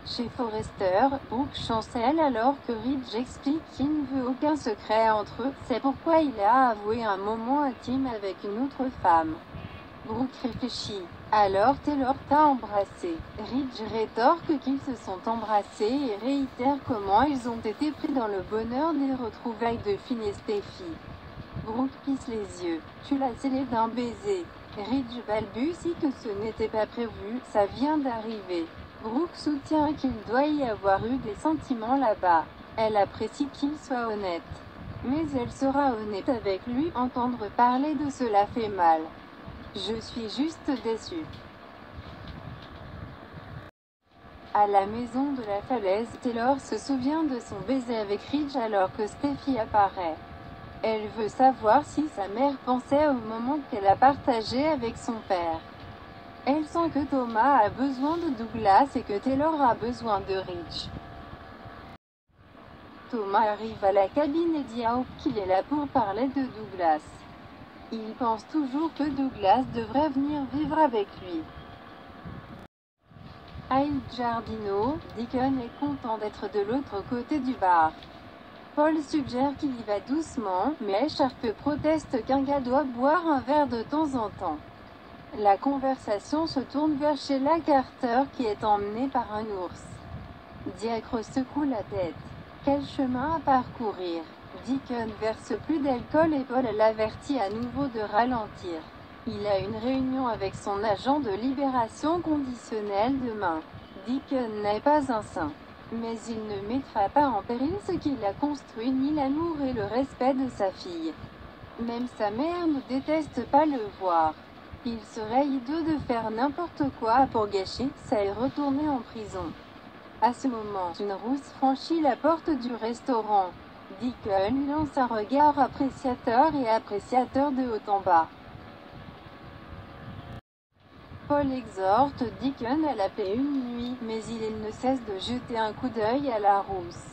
Chez Forrester, Brooke chancelle alors que Ridge explique qu'il ne veut aucun secret entre eux, c'est pourquoi il a avoué un moment intime avec une autre femme. Brooke réfléchit. Alors Taylor t'a embrassé. Ridge rétorque qu'ils se sont embrassés et réitère comment ils ont été pris dans le bonheur des retrouvailles de Finn et Steffi. Brooke plisse les yeux. Tu l'as scellé d'un baiser. Ridge balbutie que ce n'était pas prévu, ça vient d'arriver. Brooke soutient qu'il doit y avoir eu des sentiments là-bas. Elle apprécie qu'il soit honnête. Mais elle sera honnête avec lui, entendre parler de cela fait mal. Je suis juste déçue. À la maison de la falaise, Taylor se souvient de son baiser avec Ridge alors que Steffi apparaît. Elle veut savoir si sa mère pensait au moment qu'elle a partagé avec son père. Elle sent que Thomas a besoin de Douglas et que Taylor a besoin de Ridge. Thomas arrive à la cabine et dit à Hope qu'il est là pour parler de Douglas. Il pense toujours que Douglas devrait venir vivre avec lui. À Il Giardino, Deacon est content d'être de l'autre côté du bar. Paul suggère qu'il y va doucement, mais Sharpe proteste qu'un gars doit boire un verre de temps en temps. La conversation se tourne vers Sheila Carter qui est emmenée par un ours. Diacre secoue la tête. Quel chemin à parcourir? Deacon verse plus d'alcool et Paul l'avertit à nouveau de ralentir. Il a une réunion avec son agent de libération conditionnelle demain. Deacon n'est pas un saint. Mais il ne mettra pas en péril ce qu'il a construit ni l'amour et le respect de sa fille. Même sa mère ne déteste pas le voir. Il serait hideux de faire n'importe quoi pour gâcher ça et retourner en prison. À ce moment, une rousse franchit la porte du restaurant. Deacon lui lance un regard appréciateur de haut en bas. Paul exhorte Deacon à la paix une nuit, mais il ne cesse de jeter un coup d'œil à la rousse.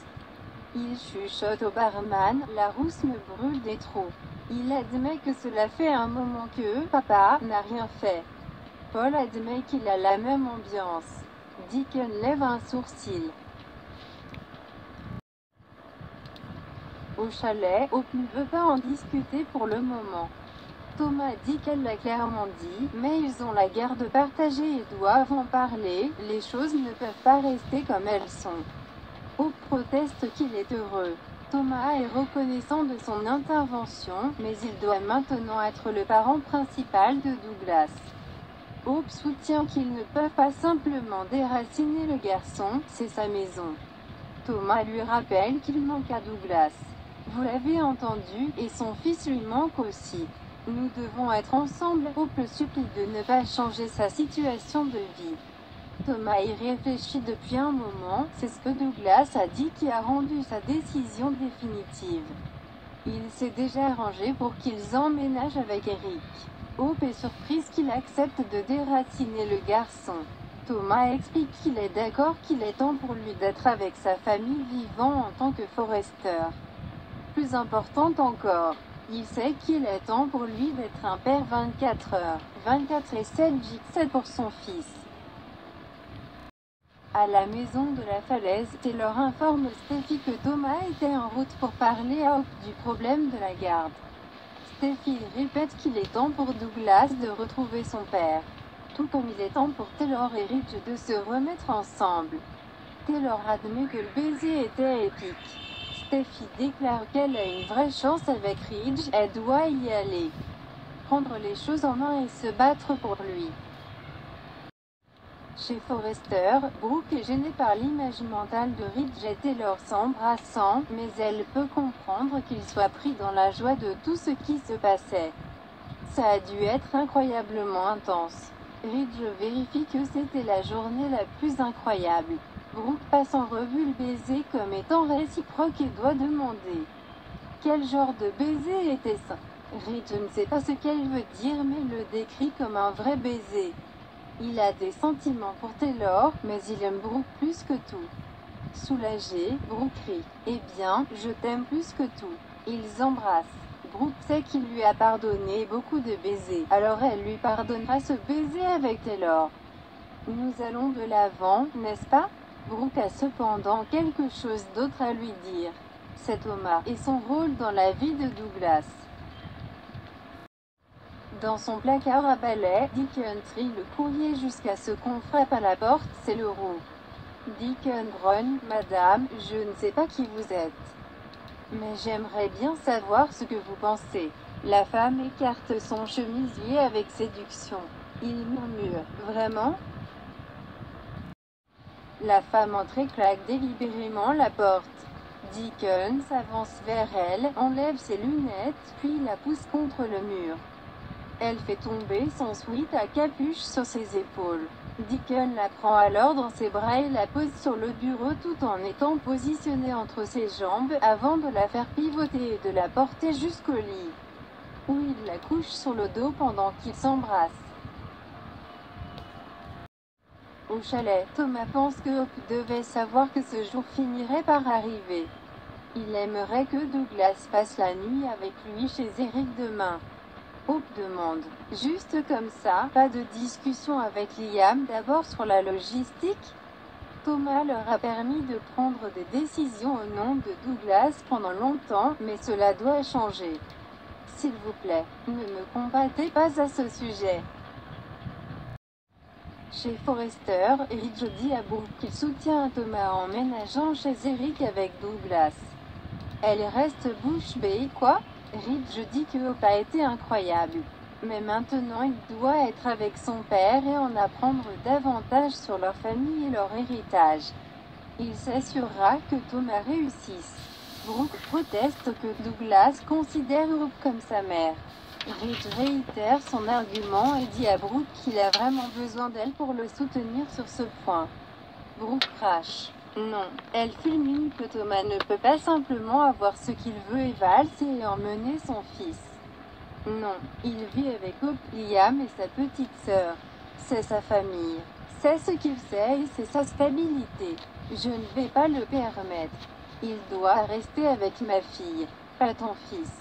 Il chuchote au barman, la rousse me brûle des trous. Il admet que cela fait un moment que papa n'a rien fait. Paul admet qu'il a la même ambiance. Deacon lève un sourcil. Au chalet, Hope ne veut pas en discuter pour le moment. Thomas dit qu'elle l'a clairement dit, mais ils ont la garde partagée et doivent en parler, les choses ne peuvent pas rester comme elles sont. Hope proteste qu'il est heureux. Thomas est reconnaissant de son intervention, mais il doit maintenant être le parent principal de Douglas. Hope soutient qu'ils ne peuvent pas simplement déraciner le garçon, c'est sa maison. Thomas lui rappelle qu'il manque à Douglas. Vous l'avez entendu, et son fils lui manque aussi. Nous devons être ensemble. Hope le supplie de ne pas changer sa situation de vie. Thomas y réfléchit depuis un moment, c'est ce que Douglas a dit qui a rendu sa décision définitive. Il s'est déjà arrangé pour qu'ils emménagent avec Eric. Hope est surprise qu'il accepte de déraciner le garçon. Thomas explique qu'il est d'accord qu'il est temps pour lui d'être avec sa famille vivant en tant que Forrester. Plus important encore, il sait qu'il est temps pour lui d'être un père 24 heures, 24 et 7 pour son fils. À la maison de la falaise, Taylor informe Steffi que Thomas était en route pour parler à Hope du problème de la garde. Steffi répète qu'il est temps pour Douglas de retrouver son père, tout comme il est temps pour Taylor et Ridge de se remettre ensemble. Taylor admet que le baiser était épique. Steffi déclare qu'elle a une vraie chance avec Ridge, elle doit y aller. Prendre les choses en main et se battre pour lui. Chez Forrester, Brooke est gênée par l'image mentale de Ridge et Taylor s'embrassant, mais elle peut comprendre qu'il soit pris dans la joie de tout ce qui se passait. Ça a dû être incroyablement intense. Ridge vérifie que c'était la journée la plus incroyable. Brooke passe en revue le baiser comme étant réciproque et doit demander. Quel genre de baiser était-ce? Ridge ne sait pas ce qu'elle veut dire mais le décrit comme un vrai baiser. Il a des sentiments pour Taylor, mais il aime Brooke plus que tout. Soulagé, Brooke crie. Eh bien, je t'aime plus que tout. Ils embrassent. Brooke sait qu'il lui a pardonné beaucoup de baisers, alors elle lui pardonnera ce baiser avec Taylor. Nous allons de l'avant, n'est-ce pas? Brooke a cependant quelque chose d'autre à lui dire. C'est Thomas et son rôle dans la vie de Douglas. Dans son placard à balai, Deacon trie le courrier jusqu'à ce qu'on frappe à la porte, c'est le roux. Deacon grogne, « Madame, je ne sais pas qui vous êtes. Mais j'aimerais bien savoir ce que vous pensez. » La femme écarte son chemisier avec séduction. Il murmure, « Vraiment ?» La femme entre et claque délibérément la porte. Deacon s'avance vers elle, enlève ses lunettes, puis la pousse contre le mur. Elle fait tomber son sweat à capuche sur ses épaules. Deacon la prend alors dans ses bras et la pose sur le bureau tout en étant positionné entre ses jambes, avant de la faire pivoter et de la porter jusqu'au lit, où il la couche sur le dos pendant qu'ils s'embrassent. Au chalet, Thomas pense que Hope devait savoir que ce jour finirait par arriver. Il aimerait que Douglas passe la nuit avec lui chez Eric demain. Hope demande, juste comme ça, pas de discussion avec Liam d'abord sur la logistique? Thomas leur a permis de prendre des décisions au nom de Douglas pendant longtemps, mais cela doit changer. S'il vous plaît, ne me combattez pas à ce sujet. Chez Forrester, Ridge dit à Brooke qu'il soutient Thomas en emménageant chez Eric avec Douglas. Elle reste bouche bée, quoi? Ridge dit que Hope a été incroyable. Mais maintenant il doit être avec son père et en apprendre davantage sur leur famille et leur héritage. Il s'assurera que Thomas réussisse. Brooke proteste que Douglas considère Hope comme sa mère. Ridge réitère son argument et dit à Brooke qu'il a vraiment besoin d'elle pour le soutenir sur ce point. Brooke crache. Non, elle fulmine que Thomas ne peut pas simplement avoir ce qu'il veut et valser et emmener son fils. Non, il vit avec Hope, Liam et sa petite sœur. C'est sa famille. C'est ce qu'il sait et c'est sa stabilité. Je ne vais pas le permettre. Il doit rester avec ma fille, pas ton fils.